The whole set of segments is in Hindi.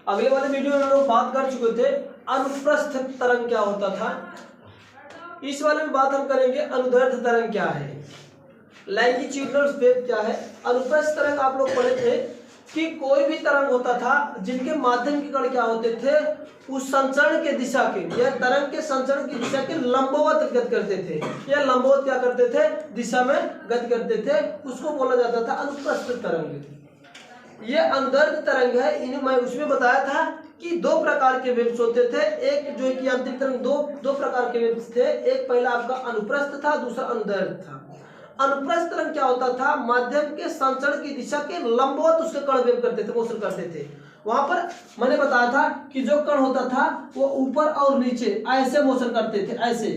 अगले वाले वीडियो में हम लोग बात कर चुके थे अनुप्रस्थ तरंग क्या होता था। इस वाले में बात हम करेंगे अनुदैर्ध्य तरंग क्या है, लैंगिट्यूडनल वेव क्या है। अनुप्रस्थ तरंग आप लोग पढ़े थे कि कोई भी तरंग होता था जिनके माध्यम के कण क्या होते थे, उस संचरण के दिशा के या तरंग के संचरण की दिशा के लंबवत गति करते थे या लंबवत क्या करते थे, दिशा में गति करते थे, उसको बोला जाता था अनुप्रस्थ तरंग। ये अनुदैर्ध्य तरंग है। इन्हें मैं उसमें बताया था कि दो प्रकार के वेव्स होते थे, एक जो कि यांत्रिक तरंग, दो प्रकार के वेव्स थे। एक पहला आपका अनुप्रस्थ था, दूसरा अनुदैर्ध्य था। अनुप्रस्थ तरंग क्या होता था, माध्यम के संचरण की दिशा के लंबवत उसके कण वेव करते थे, मोशन करते थे। वहां पर मैंने बताया था कि जो कण होता था वो ऊपर और नीचे ऐसे मोशन करते थे, ऐसे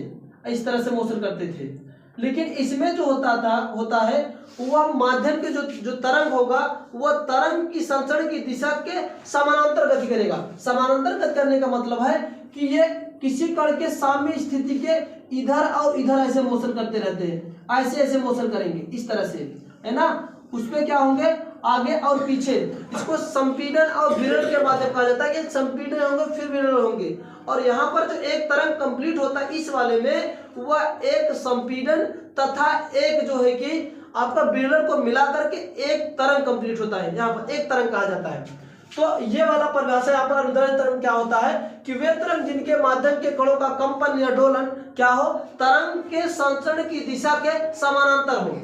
इस तरह से मोशन करते थे। लेकिन इसमें जो होता है वह माध्यम के जो तरंग होगा वह तरंग की संचरण की दिशा के समानांतर गति करेगा। समानांतर गति करने का मतलब है कि ये किसी कण के साम्य स्थिति के इधर और इधर ऐसे मोशन करते रहते हैं, ऐसे ऐसे मोशन करेंगे इस तरह से, है ना। उसमें क्या होंगे, आगे और पीछे। इसको संपीड़न और विरण के माध्यम कहा जाता है कि संपीड़न होंगे फिर विरण होंगे। और यहाँ पर जो एक तरंग कंप्लीट होता है इस वाले में, वह एक संपीड़न तथा एक जो है कि आपका विरण को मिला करके एक तरंग कंप्लीट होता है। यहाँ पर एक तरंग कहा जाता है। तो ये वाला परिभाषा यहाँ पर अनुदैर्ध्य तरंग क्या होता है कि वे तरंग जिनके माध्यम के कणों का कंपन या डोलन क्या हो, तरंग के संचरण की दिशा के समानांतर हो।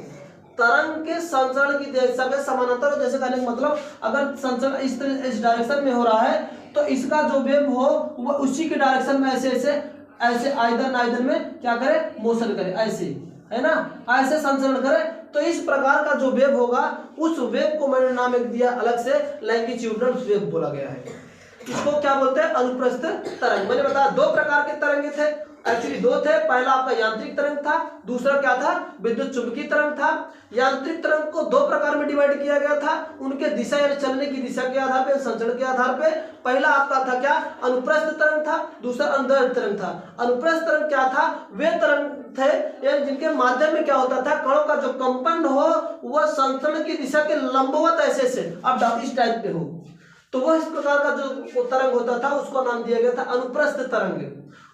तरंग के संचरण की दिशा के समानांतर हो, जैसे कहने का मतलब अगर संचरण इस डायरेक्शन में हो रहा है तो इसका जो वेव हो वह उसी के डायरेक्शन में ऐसे ऐसे ऐसे आइदर नाइदर में क्या करे, मोशन करे, ऐसे, है ना, ऐसे संचरण करे। तो इस प्रकार का जो वेव होगा उस वेव को मैंने नाम एक दिया अलग से, लैंगिट्यूडनल वेव बोला गया है। इसको क्या बोलते हैं, अनुप्रस्थ तरंग। मैंने बताया दो प्रकार के तरंगे थे, एक्चुअली दो थे। पहला आपका यांत्रिक तरंग था, दूसरा क्या था, विद्युत चुंबकीय तरंग था। यांत्रिक तरंग को दो प्रकार में डिवाइड किया गया था, उनके दिशा या चलने की दिशा के आधार पे, संचरण के आधार पे। पहला आपका था क्या, अनुप्रस्थ तरंग था, दूसरा अनुदैर्ध्य तरंग था। अनुप्रस्थ तरंग क्या था, वे तरंग थे यानी जिनके माध्यम में क्या होता था, कणों का जो कंपन हो वह संचरण की दिशा के लंबवत ऐसे से अब डाउन इस टाइप पे हो, तो वह इस प्रकार का जो तरंग होता था उसको नाम दिया गया था अनुप्रस्थ तरंग।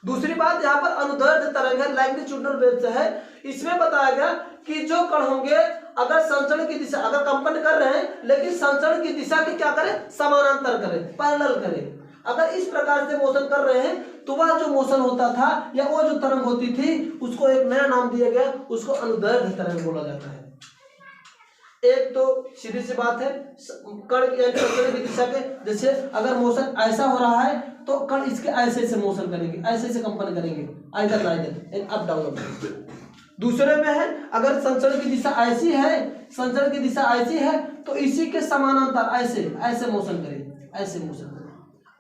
दूसरी बात यहाँ पर अनुदैर्ध्य तरंग है, लैंगिट्यूडनल वेव्स है। इसमें बताया गया कि जो कण होंगे अगर संचरण की दिशा, अगर कंपन कर रहे हैं लेकिन संचरण की दिशा की क्या करें, समानांतर करें, पैरेलल करें। अगर इस प्रकार से मोशन कर रहे हैं तो वह जो मोशन होता था या वो जो तरंग होती थी उसको एक नया नाम दिया गया, उसको अनुदैर्ध्य तरंग बोला जाता है। एक तो सीधी सी बात है, कण की दिशा के, जैसे अगर मोशन ऐसा हो रहा है तो कण इसके ऐसे ऐसे मोशन करेंगे, ऐसे ऐसे कंपन करेंगे, आइदर नाइदर, अप डाउन। दूसरे में है अगर संचरण की दिशा ऐसी है, संचरण की दिशा ऐसी है तो इसी के समानांतर ऐसे ऐसे मोशन करें, ऐसे मोशन करें,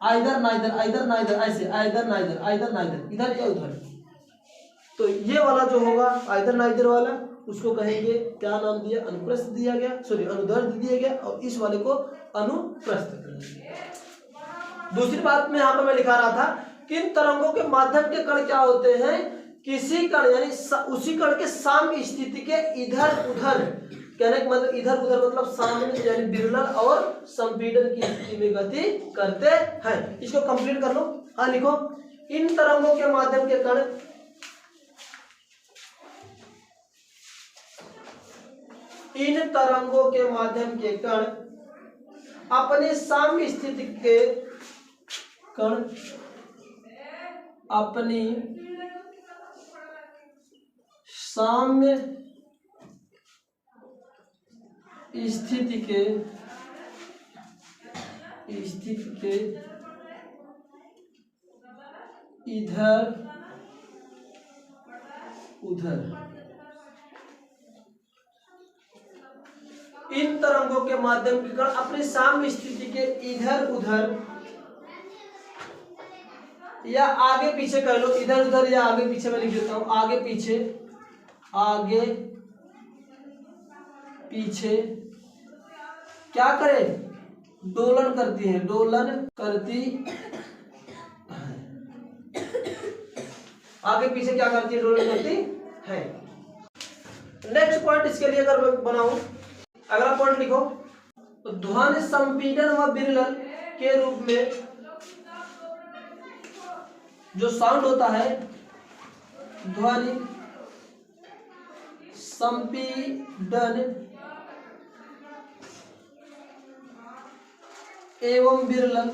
आइदर नाइदर, ऐसे आइदर नाइदर, इधर या उधर। तो ये वाला जो होगा आइदर नाइदर वाला, उसको कहेंगे क्या नाम दिया, अनुप्रस्थ दिया गया, सॉरी अनुदैर्ध्य दिया गया, और इस वाले को अनुप्रस्थ तरंग। दूसरी बात में यहाँ पर मैं लिखा रहा था, किन तरंगों के माध्यम के कण क्या होते हैं, किसी कण यानी उसी कण के साम्य स्थिति के इधर उधर, कहने का मतलब इधर उधर मतलब साम्य यानी विरलन और संपीड़न की स्थिति में गति करते हैं। इसको कंप्लीट कर लो। हाँ लिखो, इन तरंगों के माध्यम के कण, इन तरंगों के माध्यम के कण अपने साम्य स्थिति के कण अपनी साम्य स्थिति के इधर उधर, इन तरंगों के माध्यम के कण अपनी साम्य स्थिति के इधर उधर या आगे पीछे कर लो, इधर उधर या आगे पीछे मैं लिख देता हूं, आगे पीछे, आगे पीछे क्या करे, दोलन करती है, दोलन करती, आगे पीछे क्या करती है, दोलन करती है। नेक्स्ट पॉइंट इसके लिए अगर मैं बनाऊं, अगला पॉइंट लिखो, ध्वनि संपीड़न व विरलन के रूप में जो साउंड होता है ध्वनि संपीड़न एवं विरलन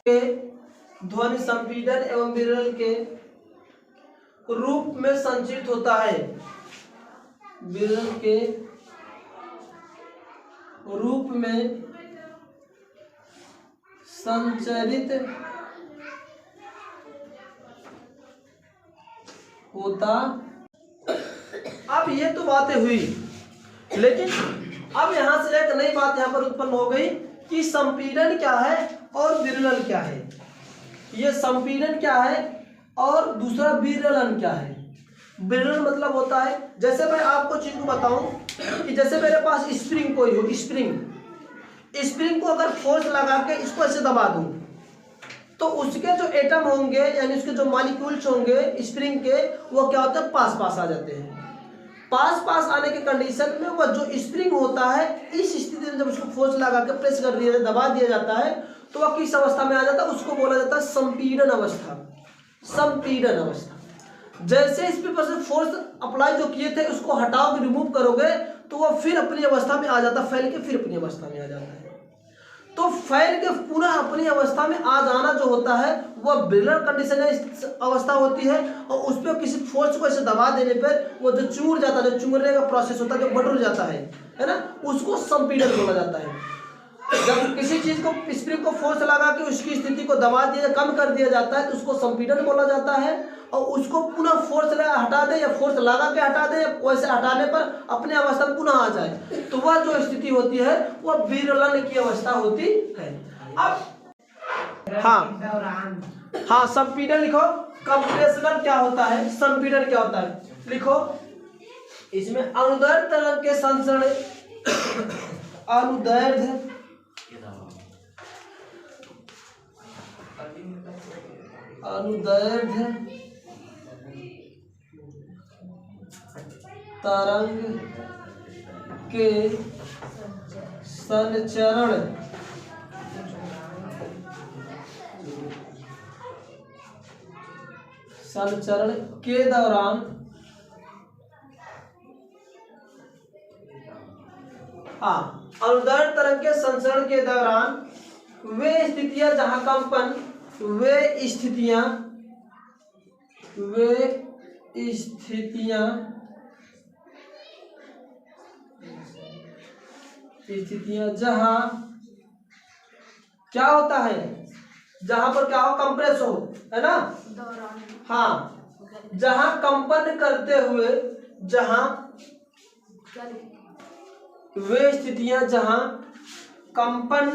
के ध्वनि संपीड़न एवं विरलन के रूप में संचित होता है, विरलन के रूप में संचरित होता। अब ये तो बातें हुई, लेकिन अब यहां से एक नई बात यहां पर उत्पन्न हो गई कि संपीड़न क्या है और विरलन क्या है। ये संपीड़न क्या है और दूसरा विरलन क्या है। विरलन मतलब होता है, जैसे मैं आपको चीज को बताऊं कि जैसे मेरे पास स्प्रिंग कोई हो, स्प्रिंग को अगर फोर्स लगा के इसको ऐसे दबा दूं तो उसके जो एटम होंगे यानी उसके जो मॉलिक्यूल्स होंगे स्प्रिंग के, वो क्या होते हैं, पास पास आ जाते हैं। पास आने के कंडीशन में वो जो स्प्रिंग होता है, इस स्थिति में जब उसको फोर्स लगा के प्रेस कर दिया, दबा दिया जाता है, तो वह किस अवस्था में आ जाता है, उसको बोला जाता है संपीड़न अवस्था। संपीड़न अवस्था। जैसे इस पे से फोर्स अप्लाई जो किए थे उसको हटाओगे, रिमूव करोगे, तो वह फिर अपनी अवस्था में आ जाता, फैल के फिर अपनी अवस्था में आ जाता है। तो फैल के पुनः अपनी अवस्था में आ जाना जो होता है वह विरलन कंडीशन अवस्था होती है, और उस पर किसी फोर्स को ऐसे दबा देने पर वो जो चूर जाता है, जो चूरने का प्रोसेस होता है, जो बटुर जाता है ना, उसको संपीड़न बोला जाता है। जब किसी चीज को स्प्रिंग को फोर्स लगा के उसकी स्थिति को दबा दिया, कम कर दिया जाता है, तो उसको संपीड़न बोला जाता है। और उसको पुनः फोर्स लगा हटा दे या फोर्स लगा के हटा दे, वैसे हटाने पर अपने अवस्था में पुनः आ जाए, तो वह जो स्थिति होती है वह विरलन की अवस्था होती है। अब हाँ संपीड़न लिखो। कंप्रेशन क्या होता है, संपीड़न क्या होता है, लिखो। इसमें अनुदैर्ध्य तरंग के संचरण, अनुदैर्ध्य तरंग के संचरण के दौरान अनुदैर्ध्य तरंग के संचरण के दौरान वे स्थितियां जहां कंपन, वे स्थितियां जहां क्या होता है, जहां पर क्या हो, कंप्रेस हो, है ना। हाँ, जहां कंपन करते हुए, जहां वे स्थितियां जहां कंपन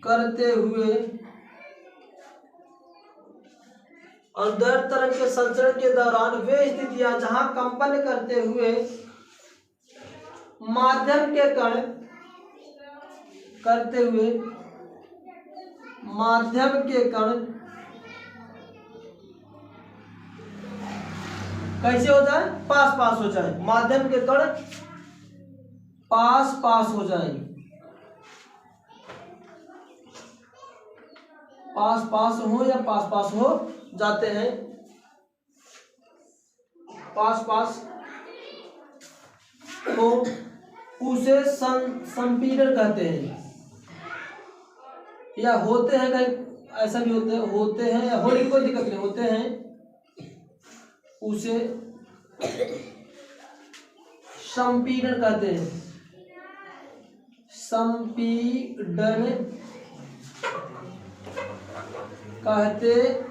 करते हुए अनुदैर्ध्य तरंग के संचरण के दौरान वे स्थितियां जहां कंपन करते हुए माध्यम के कण कैसे हो जाए, पास हो जाए, माध्यम के कण पास हो जाए, पास हो या पास हो जाते हैं, पास तो उसे संपीड़न कहते हैं, या होते हैं, कहीं ऐसा भी होते हैं या होने की कोई दिक्कत नहीं, होते हैं, उसे संपीड़न कहते हैं, संपीड़न कहते हैं।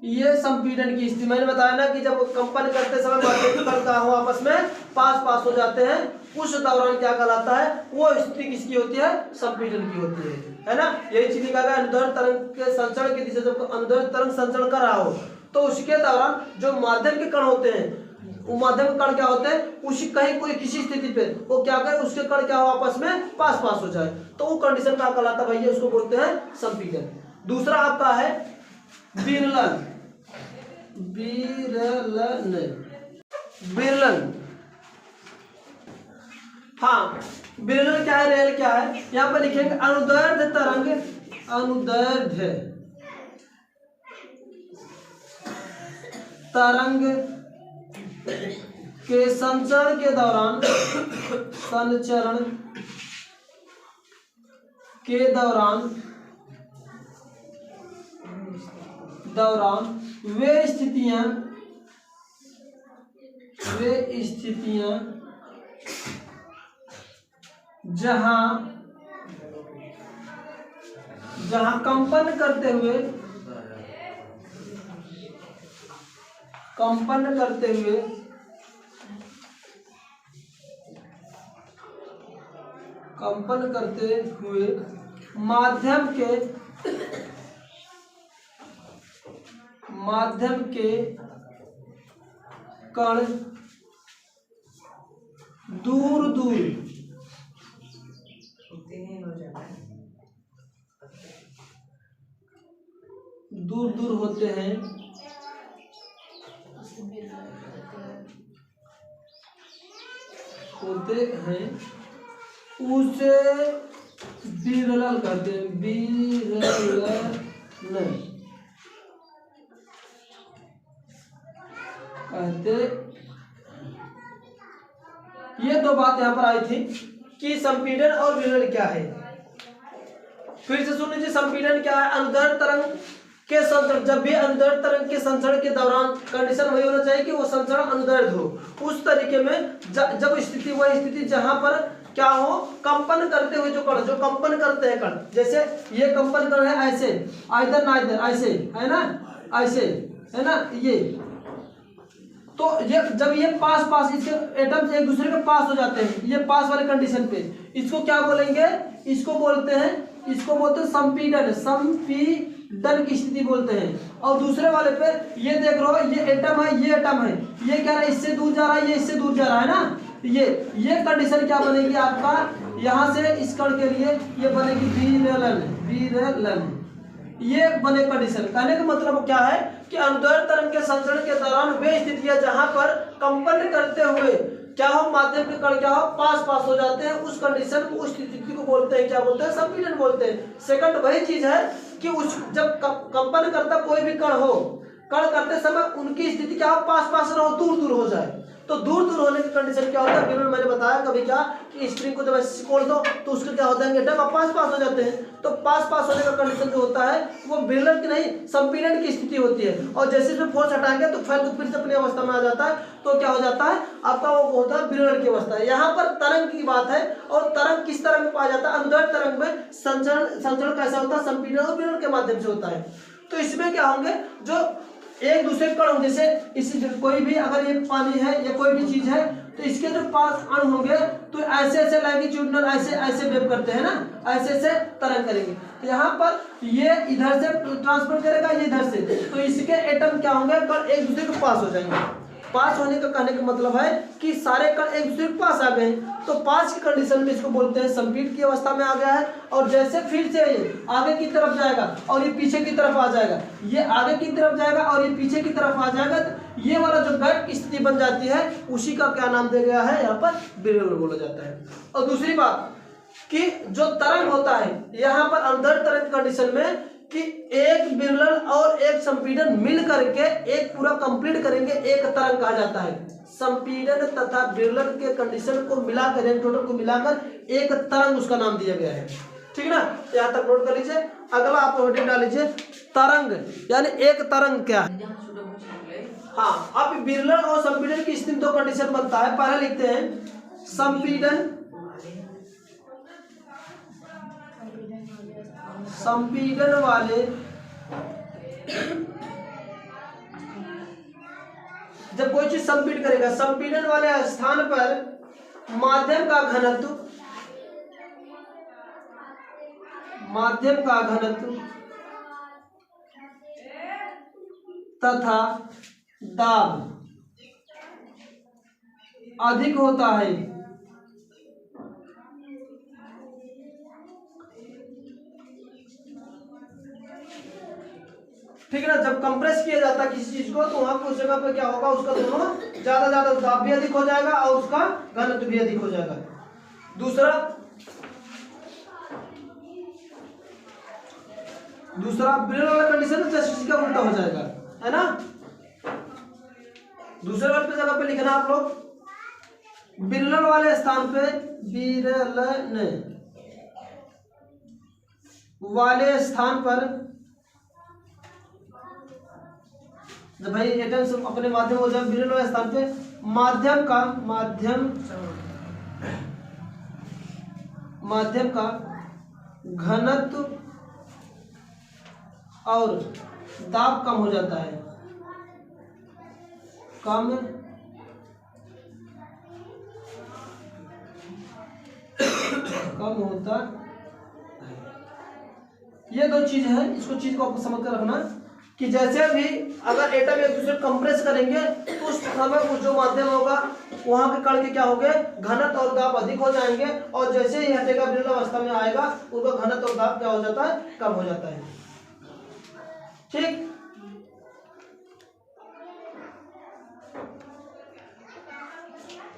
ये संपीड़न की स्थिति मैंने बताया ना कि जब कंपन करते समय मॉलिक्यूल का हो आपस में पास हो जाते हैं, उस दौरान क्या कहलाता है, वो स्थिति किसकी होती है, संपीड़न की होती है ना। यही चीज कहा अनुदैर्ध्य तरंग के संचरण की दिशा, जब अनुदैर्ध्य तरंग संचरण कर रहा हो तो उसके दौरान जो माध्यम के कण होते हैं, वो माध्यम कण क्या होते हैं, उसी कहीं कोई किसी स्थिति पे वो क्या करे, उसके कण क्या हो आपस में पास हो जाए, तो वो कंडीशन क्या कहलाता है भैया, उसको बोलते हैं संपीड़न। दूसरा आपका है विरलन, विरलन, विरलन। हाँ, विरलन क्या है, रेल क्या है, यहाँ पर लिखेंगे अनुदैर्ध्य तरंग, अनुदैर्ध्य तरंग के संचरण के दौरान, संचरण के दौरान वे स्थितियां जहां कंपन करते हुए माध्यम के कण दूर दूर होते हैं, उसे विरलन कहते हैं, विरलन कहते। ये दो बात यहाँ पर आई थी कि संपीड़न और विरलन क्या है। फिर से सुन लीजिए, संपीड़न क्या है, अनुदैर्ध्य तरंग के संचरण, जब भी अनुदैर्ध्य तरंग के संचरण के दौरान कंडीशन वही होना चाहिए कि वो संचरण अनुदैर्ध्य हो, उस तरीके में जब स्थिति वही स्थिति जहां पर क्या हो, कंपन करते हुए जो कंपन करते हैं कण, जैसे ये कंपन कर रहे हैं ऐसे, आइदर ना इधर, ऐसे है ना, ऐसे है ना, ये तो ये जब ये पास इसके एटम्स एक दूसरे के पास हो जाते हैं, ये पास वाले कंडीशन पे, इसको क्या बोलेंगे, इसको बोलते हैं संपीड़न, संपीड़न की स्थिति बोलते हैं। और दूसरे वाले पे ये देख रहे हो, ये एटम है, ये एटम है, ये क्या है, इससे दूर जा रहा है, ये इससे दूर जा रहा है ना, ये कंडीशन क्या बनेगी आपका, यहाँ से इस कण के लिए ये बनेगी विरलन, ये बने कंडीशन। कहने का मतलब क्या है कि अनुदैर्ध्य तरंग के संचरण के दौरान वे स्थितियां जहां पर कंपन करते हुए क्या हो, माध्यम के कण क्या हो, पास हो जाते हैं, उस कंडीशन को, उस स्थिति को बोलते हैं, क्या बोलते हैं, संपीड़न बोलते हैं। सेकंड वही चीज है कि उस जब कंपन करता कोई भी कण हो, कण करते समय उनकी स्थिति क्या हो, पास रहो, दूर हो जाए, तो दूर होने की कंडीशन क्या होता है, विरलन मैंने बताया कभी क्या कि स्प्रिंग को जब ऐसे सिकोड़ दो तो उसके क्या होता है, एटम पास हो जाते हैं, तो पास होने का कंडीशन जो होता है वो विरलन की नहीं, संपीड़न की स्थिति होती है। और जैसे इसमें फोर्स हटाएंगे तो फिर से अपनी अवस्था में आ जाता है, तो क्या हो जाता है आपका, वो होता है विरलन की अवस्था। यहाँ पर तरंग की बात है, और तरंग किस तरंग में पाया जाता है, अनुदैर्ध्य तरंग में संचरण कैसा होता है, संपीड़न और विरलन के माध्यम से होता है। तो इसमें क्या होंगे, जो एक दूसरे कण, जैसे इस कोई भी अगर ये पानी है या कोई भी चीज है, तो इसके जो पास अणु होंगे तो ऐसे लैंगिट्यूडनल ऐसे वेव करते हैं ना, ऐसे तरंग करेंगे। तो यहाँ पर ये इधर से ट्रांसफर करेगा, ये इधर से, तो इसके एटम क्या होंगे, कण एक दूसरे के पास हो जाएंगे। पास होने का कहने का मतलब है कि सारे कण एक दूसरे के पास आ गए, तो पास की कंडीशन में इसको बोलते हैं संपीड़न की अवस्था में आ गया है। और जैसे फिर से ये आगे की तरफ जाएगा और ये पीछे की तरफ आ जाएगा, ये आगे की तरफ जाएगा और ये पीछे की तरफ आ जाएगा, तो ये वाला जो गैप की स्थिति बन जाती है, उसी का क्या नाम दिया गया है, यहाँ पर विरलन बोला जाता है। और दूसरी बात कि जो तरंग होता है यहाँ पर अनुदैर्ध्य तरंग कंडीशन में, कि एक विरलन और एक संपीड़न मिल करके एक पूरा कंप्लीट करेंगे, एक तरंग कहा जाता है। संपीड़न तथा विरलन के कंडीशन को मिलाकर, टोटल को मिलाकर एक तरंग उसका नाम दिया गया है, ठीक है ना। यहाँ तक नोट कर लीजिए। अगला आप हेडिंग डाल लीजिए, तरंग, यानी एक तरंग क्या है। हाँ, अब विरलन और संपीड़न की स्थिति दो कंडीशन बनता है। पहले लिखते हैं संपीड़न वाले जब कोई चीज संपीड़न करेगा, संपीड़न वाले स्थान पर माध्यम का घनत्व तथा दाब अधिक होता है। ठीक है ना। जब कंप्रेस किया जाता है किसी चीज को तो वहां उस जगह पे क्या होगा, उसका दोनों ज्यादा दाब भी अधिक हो जाएगा और उसका घनत्व भी अधिक हो जाएगा। दूसरा बिरल वाला कंडीशन जस्ट इसका उल्टा हो जाएगा, है ना। दूसरे वाले पे जगह पे लिखना आप लोग, बिरल वाले स्थान पे बिरलन वाले स्थान पर, जब भाई एटम अपने माध्यम हो जाए, बिरल वाले स्थान पे माध्यम का घनत्व और दाब कम हो जाता है, कम होता है। ये दो चीज है, इसको चीज को आपको समझ कर रखना कि जैसे भी अगर एटम एक दूसरे कंप्रेस करेंगे तो उस समय उस जो माध्यम होगा वहां के कण के क्या होंगे, घनत्व और दाब अधिक हो जाएंगे, और जैसे ही हटेगा विरल अवस्था में आएगा उनका घनत्व और दाब क्या हो जाता है, कम हो जाता है। ठीक,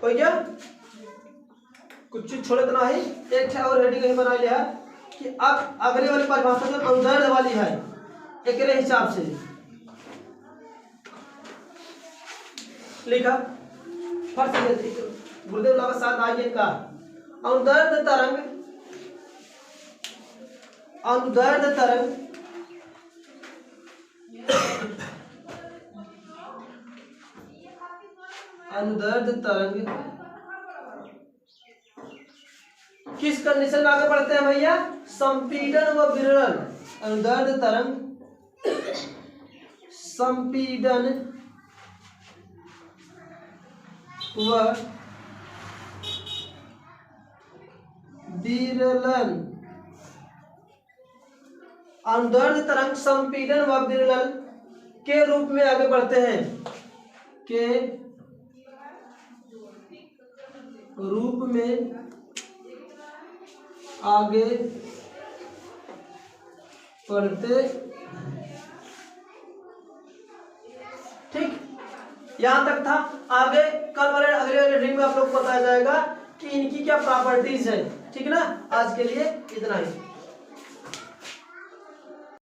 हो गया। कुछ चीज छोड़े तो नहीं, एक है और हेडिंग बना लिया कि अब अगली वाली परिभाषा जो अनुदैर्ध्य वाली है एक हिसाब से लिखा, फर्स्ट गुरुदेव लाभ साथ आगे का अनुदैर्ध्य तरंग किस कंडीशन में आगे बढ़ते हैं भैया, संपीड़न व विरलन। अनुदैर्ध्य तरंग संपीड़न व विरलन, अनुदैर्ध्य तरंग संपीड़न व विरलन के रूप में आगे बढ़ते हैं, के रूप में आगे बढ़ते। ठीक, यहां तक था। आगे कल वाले अगले वाले रीडिंग में आप लोग को बताया जाएगा कि इनकी क्या प्रॉपर्टीज है। ठीक है ना, आज के लिए इतना ही।